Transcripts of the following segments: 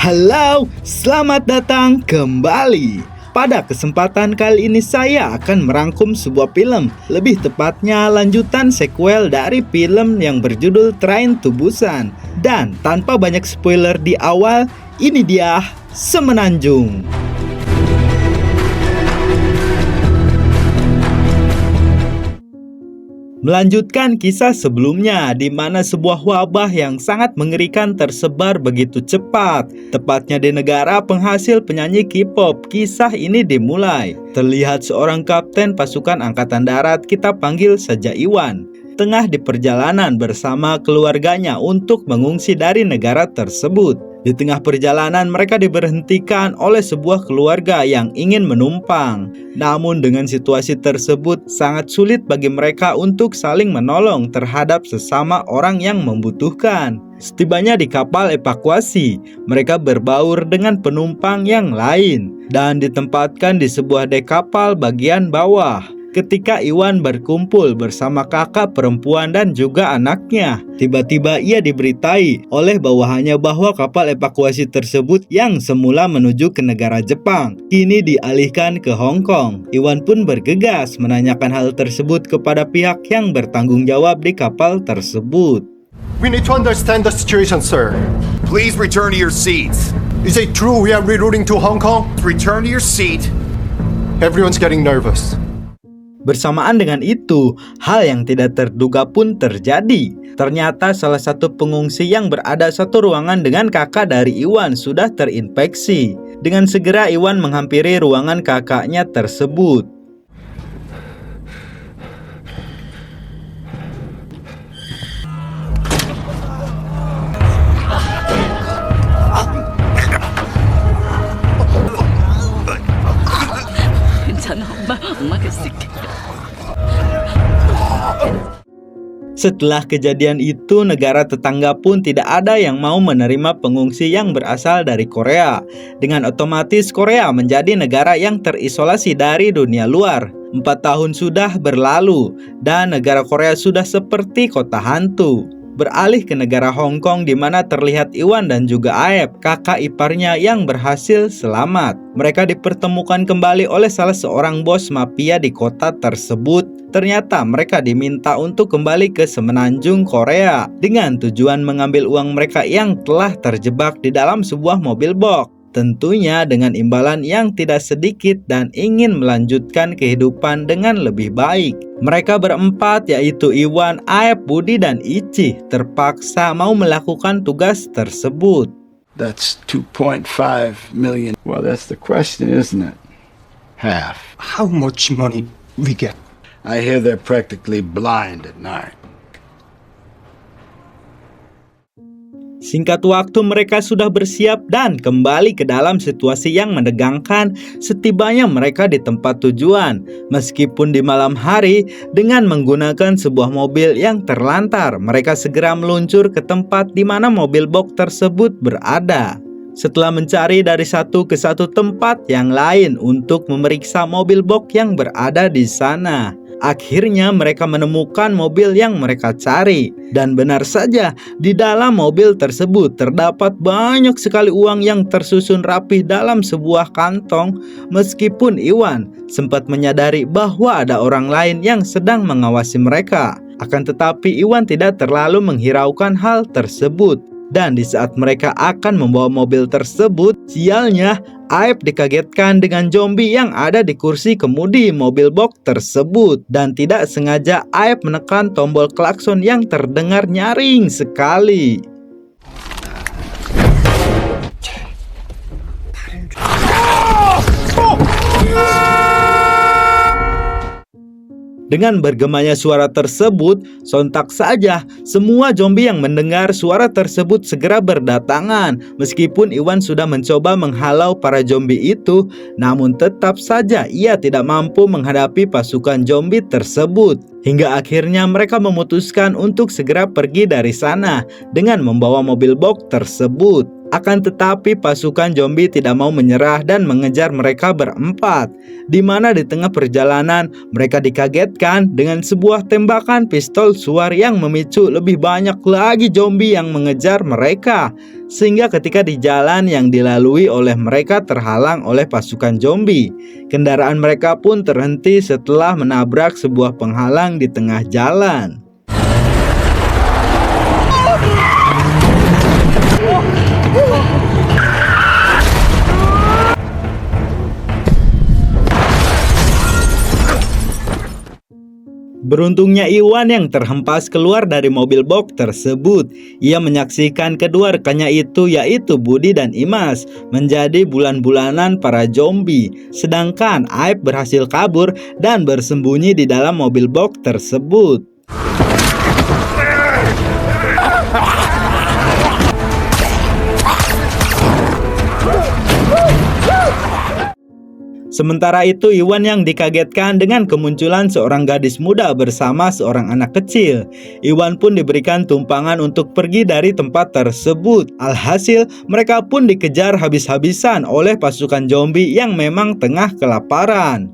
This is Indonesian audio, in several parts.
Halo, selamat datang kembali. Pada kesempatan kali ini saya akan merangkum sebuah film, lebih tepatnya lanjutan sequel dari film yang berjudul Train to Busan. Dan tanpa banyak spoiler di awal, ini dia Semenanjung. Melanjutkan kisah sebelumnya, di mana sebuah wabah yang sangat mengerikan tersebar begitu cepat, tepatnya di negara penghasil penyanyi K-pop. Kisah ini dimulai. Terlihat seorang kapten pasukan angkatan darat, kita panggil saja Iwan, tengah di perjalanan bersama keluarganya untuk mengungsi dari negara tersebut. Di tengah perjalanan mereka diberhentikan oleh sebuah keluarga yang ingin menumpang. Namun dengan situasi tersebut sangat sulit bagi mereka untuk saling menolong terhadap sesama orang yang membutuhkan. Setibanya di kapal evakuasi, mereka berbaur dengan penumpang yang lain dan ditempatkan di sebuah dek kapal bagian bawah. Ketika Iwan berkumpul bersama kakak perempuan dan juga anaknya, tiba-tiba ia diberitai oleh bawahannya bahwa kapal evakuasi tersebut yang semula menuju ke negara Jepang, kini dialihkan ke Hong Kong. Iwan pun bergegas menanyakan hal tersebut kepada pihak yang bertanggung jawab di kapal tersebut. We need to understand the situation, sir. Please return to your seats. Is it true we are rerouting to Hong Kong? Return to your seat. Everyone's getting nervous. Bersamaan dengan itu, hal yang tidak terduga pun terjadi. Ternyata salah satu pengungsi yang berada satu ruangan dengan kakak dari Iwan sudah terinfeksi. Dengan segera Iwan menghampiri ruangan kakaknya tersebut. Setelah kejadian itu, negara tetangga pun tidak ada yang mau menerima pengungsi yang berasal dari Korea. Dengan otomatis Korea menjadi negara yang terisolasi dari dunia luar. 4 tahun sudah berlalu dan negara Korea sudah seperti kota hantu. Beralih ke negara Hong Kong di mana terlihat Iwan dan juga Aep, kakak iparnya yang berhasil selamat. Mereka dipertemukan kembali oleh salah seorang bos mafia di kota tersebut. Ternyata mereka diminta untuk kembali ke Semenanjung, Korea dengan tujuan mengambil uang mereka yang telah terjebak di dalam sebuah mobil box. Tentunya dengan imbalan yang tidak sedikit dan ingin melanjutkan kehidupan dengan lebih baik. Mereka berempat yaitu Iwan, Aep, Budi, dan Ichi terpaksa mau melakukan tugas tersebut. That's 2.5 million. Well, that's the question, isn't it? Half. How much money we get? I hear they're practically blind at night. Singkat waktu mereka sudah bersiap dan kembali ke dalam situasi yang menegangkan setibanya mereka di tempat tujuan. Meskipun di malam hari, dengan menggunakan sebuah mobil yang terlantar, mereka segera meluncur ke tempat di mana mobil box tersebut berada. Setelah mencari dari satu ke satu tempat yang lain untuk memeriksa mobil box yang berada di sana, akhirnya mereka menemukan mobil yang mereka cari. Dan benar saja, di dalam mobil tersebut terdapat banyak sekali uang yang tersusun rapih dalam sebuah kantong. Meskipun Iwan sempat menyadari bahwa ada orang lain yang sedang mengawasi mereka, akan tetapi Iwan tidak terlalu menghiraukan hal tersebut. Dan di saat mereka akan membawa mobil tersebut, sialnya Aep dikagetkan dengan zombie yang ada di kursi kemudi mobil box tersebut. Dan tidak sengaja Aep menekan tombol klakson yang terdengar nyaring sekali. Dengan bergemanya suara tersebut, sontak saja semua zombie yang mendengar suara tersebut segera berdatangan. Meskipun Iwan sudah mencoba menghalau para zombie itu, namun tetap saja ia tidak mampu menghadapi pasukan zombie tersebut. Hingga akhirnya mereka memutuskan untuk segera pergi dari sana dengan membawa mobil box tersebut. Akan tetapi pasukan zombie tidak mau menyerah dan mengejar mereka berempat, di mana di tengah perjalanan mereka dikagetkan dengan sebuah tembakan pistol suar yang memicu lebih banyak lagi zombie yang mengejar mereka. Sehingga ketika di jalan yang dilalui oleh mereka terhalang oleh pasukan zombie, kendaraan mereka pun terhenti setelah menabrak sebuah penghalang di tengah jalan. Beruntungnya Iwan yang terhempas keluar dari mobil box tersebut. Ia menyaksikan kedua rekannya itu, yaitu Budi dan Imas, menjadi bulan-bulanan para zombie. Sedangkan Aib berhasil kabur dan bersembunyi di dalam mobil box tersebut. Sementara itu Iwan yang dikagetkan dengan kemunculan seorang gadis muda bersama seorang anak kecil. Iwan pun diberikan tumpangan untuk pergi dari tempat tersebut. Alhasil mereka pun dikejar habis-habisan oleh pasukan zombie yang memang tengah kelaparan.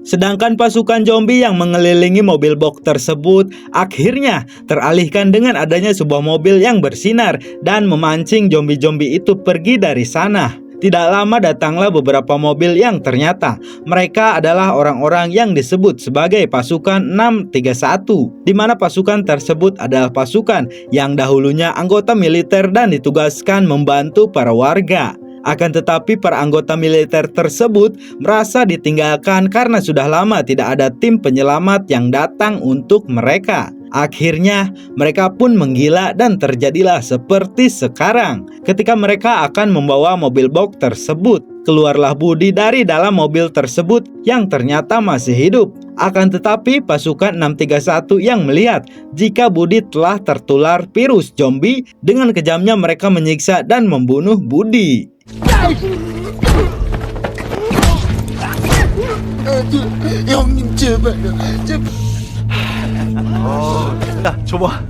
Sedangkan pasukan zombie yang mengelilingi mobil box tersebut akhirnya teralihkan dengan adanya sebuah mobil yang bersinar dan memancing zombie-zombie itu pergi dari sana. Tidak lama datanglah beberapa mobil yang ternyata mereka adalah orang-orang yang disebut sebagai pasukan 631, di mana pasukan tersebut adalah pasukan yang dahulunya anggota militer dan ditugaskan membantu para warga. Akan tetapi para anggota militer tersebut merasa ditinggalkan karena sudah lama tidak ada tim penyelamat yang datang untuk mereka. Akhirnya mereka pun menggila dan terjadilah seperti sekarang. Ketika mereka akan membawa mobil box tersebut, keluarlah Budi dari dalam mobil tersebut yang ternyata masih hidup. Akan tetapi pasukan 631 yang melihat jika Budi telah tertular virus zombie, dengan kejamnya mereka menyiksa dan membunuh Budi. 형님 제발 제발. 야, 줘봐.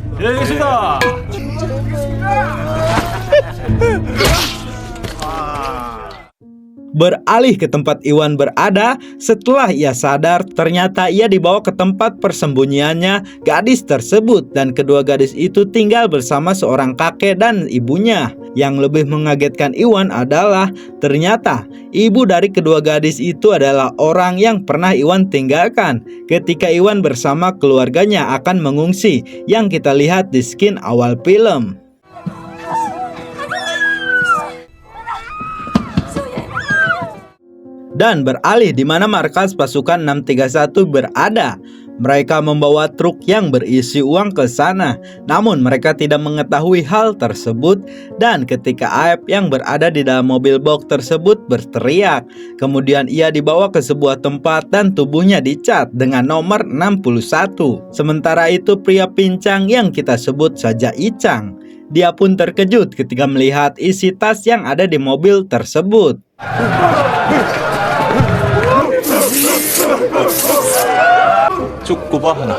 Beralih ke tempat Iwan berada, setelah ia sadar ternyata ia dibawa ke tempat persembunyiannya gadis tersebut, dan kedua gadis itu tinggal bersama seorang kakek dan ibunya. Yang lebih mengagetkan Iwan adalah ternyata ibu dari kedua gadis itu adalah orang yang pernah Iwan tinggalkan ketika Iwan bersama keluarganya akan mengungsi, yang kita lihat di scene awal film. Dan beralih di mana markas pasukan 631 berada. Mereka membawa truk yang berisi uang ke sana. Namun mereka tidak mengetahui hal tersebut, dan ketika Aib yang berada di dalam mobil box tersebut berteriak, kemudian ia dibawa ke sebuah tempat dan tubuhnya dicat dengan nomor 61. Sementara itu pria pincang yang kita sebut saja Icang, dia pun terkejut ketika melihat isi tas yang ada di mobil tersebut. cukup haná.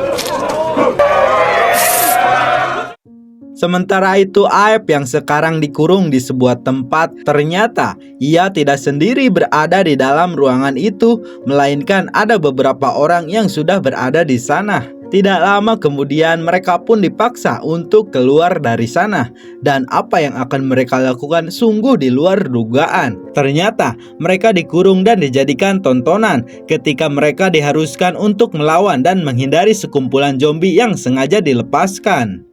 Sementara itu Aib yang sekarang dikurung di sebuah tempat, ternyata ia tidak sendiri berada di dalam ruangan itu, melainkan ada beberapa orang yang sudah berada di sana. Tidak lama kemudian mereka pun dipaksa untuk keluar dari sana, dan apa yang akan mereka lakukan sungguh di luar dugaan. Ternyata mereka dikurung dan dijadikan tontonan ketika mereka diharuskan untuk melawan dan menghindari sekumpulan zombie yang sengaja dilepaskan.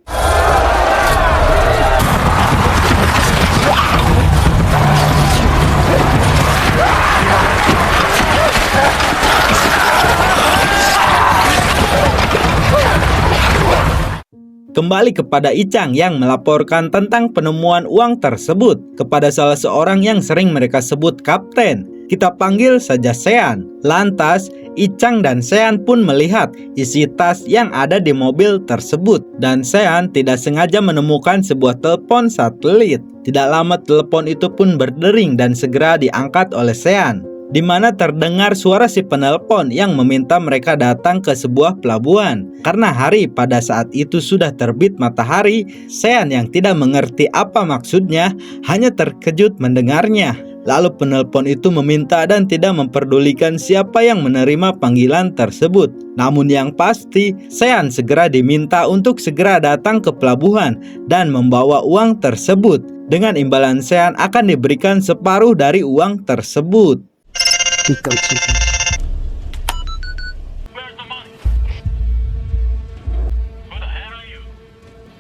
Kembali kepada Icang yang melaporkan tentang penemuan uang tersebut kepada salah seorang yang sering mereka sebut kapten. Kita panggil saja Sean. Lantas, Ichang dan Sean pun melihat isi tas yang ada di mobil tersebut. Dan Sean tidak sengaja menemukan sebuah telepon satelit. Tidak lama telepon itu pun berdering dan segera diangkat oleh Sean, di mana terdengar suara si penelpon yang meminta mereka datang ke sebuah pelabuhan. Karena hari pada saat itu sudah terbit matahari, Sean yang tidak mengerti apa maksudnya hanya terkejut mendengarnya. Lalu penelpon itu meminta dan tidak memperdulikan siapa yang menerima panggilan tersebut. Namun yang pasti, Sean segera diminta untuk segera datang ke pelabuhan dan membawa uang tersebut. Dengan imbalan Sean akan diberikan separuh dari uang tersebut.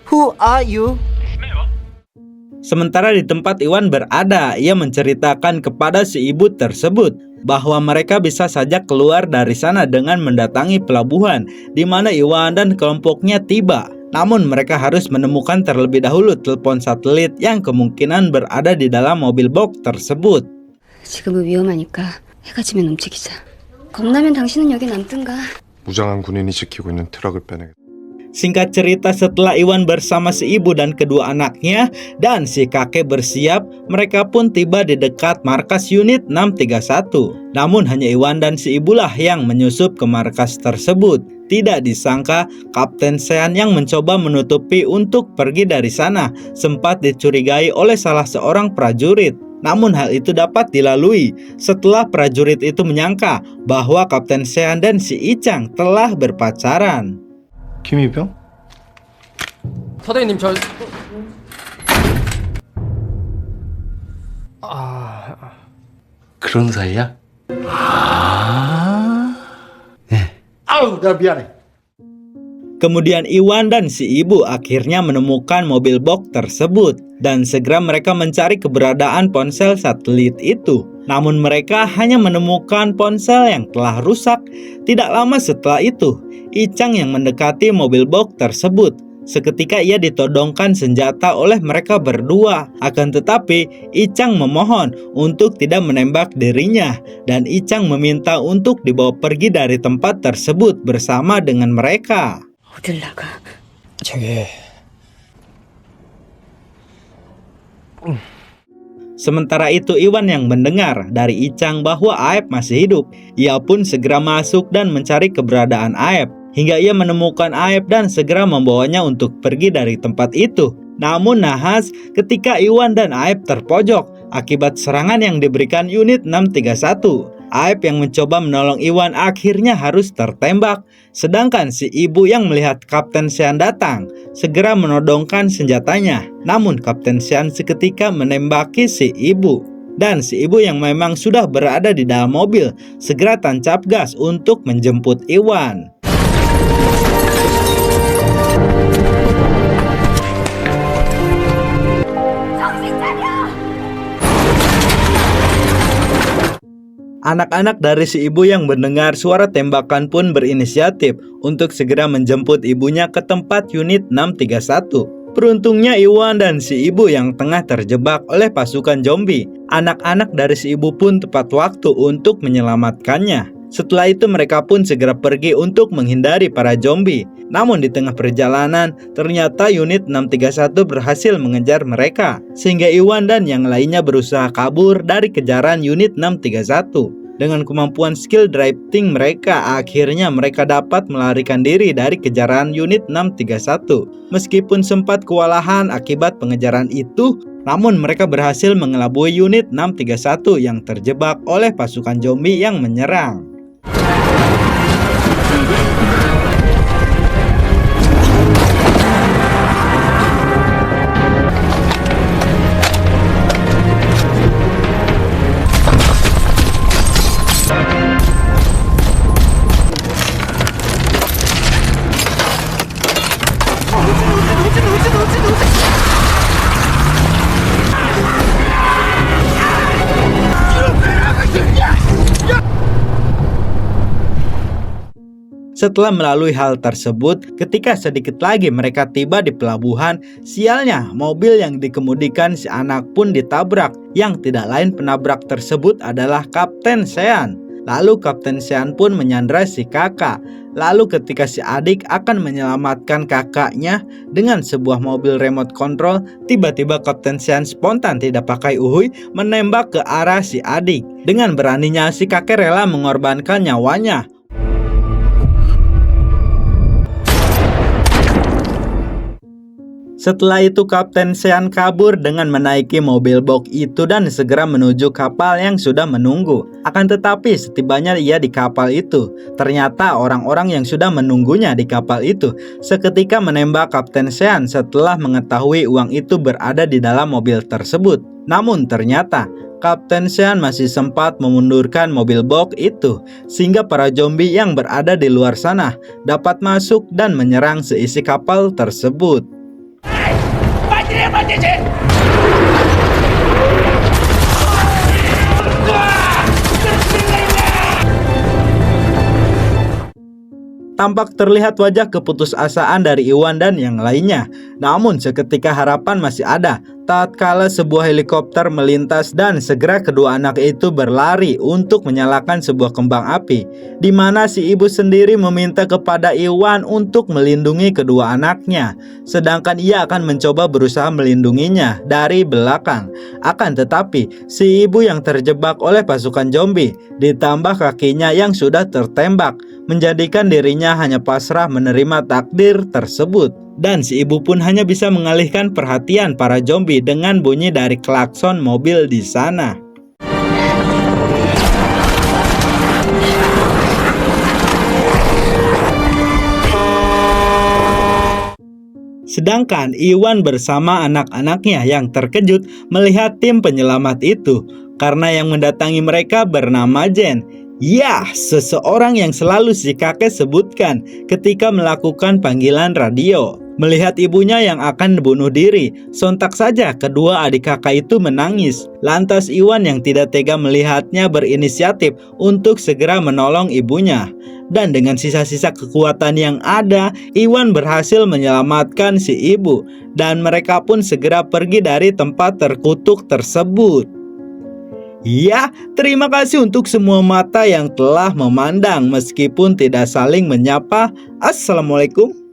Who are you? Sementara di tempat Iwan berada, ia menceritakan kepada si ibu tersebut bahwa mereka bisa saja keluar dari sana dengan mendatangi pelabuhan di mana Iwan dan kelompoknya tiba. Namun mereka harus menemukan terlebih dahulu telepon satelit yang kemungkinan berada di dalam mobil box tersebut. 지금은 위험하니까 해가 지면 움직이자. 겁나면 당신은 여기 남든가. 무장한 군인이 지키고 있는 트럭을 빼내겠다. Singkat cerita, setelah Iwan bersama si ibu dan kedua anaknya dan si kakek bersiap, mereka pun tiba di dekat markas unit 631. Namun hanya Iwan dan si ibulah yang menyusup ke markas tersebut. Tidak disangka, Kapten Sean yang mencoba menutupi untuk pergi dari sana sempat dicurigai oleh salah seorang prajurit. Namun hal itu dapat dilalui setelah prajurit itu menyangka bahwa Kapten Sean dan si Ichang telah berpacaran. 김희병? 사장님 저 그런 사이야? 아우, 나 미안해. Kemudian Iwan dan si ibu akhirnya menemukan mobil box tersebut dan segera mereka mencari keberadaan ponsel satelit itu. Namun mereka hanya menemukan ponsel yang telah rusak. Tidak lama setelah itu, Ichang yang mendekati mobil box tersebut. Seketika ia ditodongkan senjata oleh mereka berdua. Akan tetapi, Ichang memohon untuk tidak menembak dirinya. Dan Ichang meminta untuk dibawa pergi dari tempat tersebut bersama dengan mereka. 어딜 나가? Sementara itu Iwan yang mendengar dari Ichang bahwa Aep masih hidup. Ia pun segera masuk dan mencari keberadaan Aep. Hingga ia menemukan Aep dan segera membawanya untuk pergi dari tempat itu. Namun nahas ketika Iwan dan Aep terpojok akibat serangan yang diberikan unit 631. Aep yang mencoba menolong Iwan akhirnya harus tertembak. Sedangkan si ibu yang melihat Kapten Sean datang segera menodongkan senjatanya. Namun Kapten Sean seketika menembaki si ibu. Dan si ibu yang memang sudah berada di dalam mobil segera tancap gas untuk menjemput Iwan. Anak-anak dari si ibu yang mendengar suara tembakan pun berinisiatif untuk segera menjemput ibunya ke tempat unit 631. Beruntungnya Iwan dan si ibu yang tengah terjebak oleh pasukan zombie. Anak-anak dari si ibu pun tepat waktu untuk menyelamatkannya. Setelah itu mereka pun segera pergi untuk menghindari para zombie. Namun di tengah perjalanan, ternyata unit 631 berhasil mengejar mereka. Sehingga Iwan dan yang lainnya berusaha kabur dari kejaran unit 631. Dengan kemampuan skill drifting mereka, akhirnya mereka dapat melarikan diri dari kejaran unit 631. Meskipun sempat kewalahan akibat pengejaran itu, namun mereka berhasil mengelabui unit 631 yang terjebak oleh pasukan zombie yang menyerang. Setelah melalui hal tersebut, ketika sedikit lagi mereka tiba di pelabuhan, sialnya mobil yang dikemudikan si anak pun ditabrak. Yang tidak lain penabrak tersebut adalah Kapten Sean. Lalu Kapten Sean pun menyandra si kakak. Lalu ketika si adik akan menyelamatkan kakaknya dengan sebuah mobil remote control, tiba-tiba Kapten Sean spontan tidak pakai uhuy menembak ke arah si adik. Dengan beraninya si kakek rela mengorbankan nyawanya. Setelah itu Kapten Sean kabur dengan menaiki mobil box itu dan segera menuju kapal yang sudah menunggu. Akan tetapi setibanya ia di kapal itu, ternyata orang-orang yang sudah menunggunya di kapal itu seketika menembak Kapten Sean setelah mengetahui uang itu berada di dalam mobil tersebut. Namun ternyata Kapten Sean masih sempat memundurkan mobil box itu sehingga para zombie yang berada di luar sana dapat masuk dan menyerang seisi kapal tersebut. Tampak terlihat wajah keputusasaan dari Iwan dan yang lainnya. Namun seketika harapan masih ada. Tatkala sebuah helikopter melintas dan segera kedua anak itu berlari untuk menyalakan sebuah kembang api, di mana si ibu sendiri meminta kepada Iwan untuk melindungi kedua anaknya, sedangkan ia akan mencoba berusaha melindunginya dari belakang. Akan tetapi si ibu yang terjebak oleh pasukan zombie ditambah kakinya yang sudah tertembak menjadikan dirinya hanya pasrah menerima takdir tersebut. Dan si ibu pun hanya bisa mengalihkan perhatian para zombie dengan bunyi dari klakson mobil di sana. Sedangkan Iwan bersama anak-anaknya yang terkejut melihat tim penyelamat itu karena yang mendatangi mereka bernama Jen. Ya, seseorang yang selalu si kakek sebutkan ketika melakukan panggilan radio. Melihat ibunya yang akan bunuh diri, sontak saja kedua adik kakak itu menangis. Lantas Iwan yang tidak tega melihatnya berinisiatif untuk segera menolong ibunya. Dan dengan sisa-sisa kekuatan yang ada, Iwan berhasil menyelamatkan si ibu. Dan mereka pun segera pergi dari tempat terkutuk tersebut. Ya, terima kasih untuk semua mata yang telah memandang meskipun tidak saling menyapa. Assalamualaikum.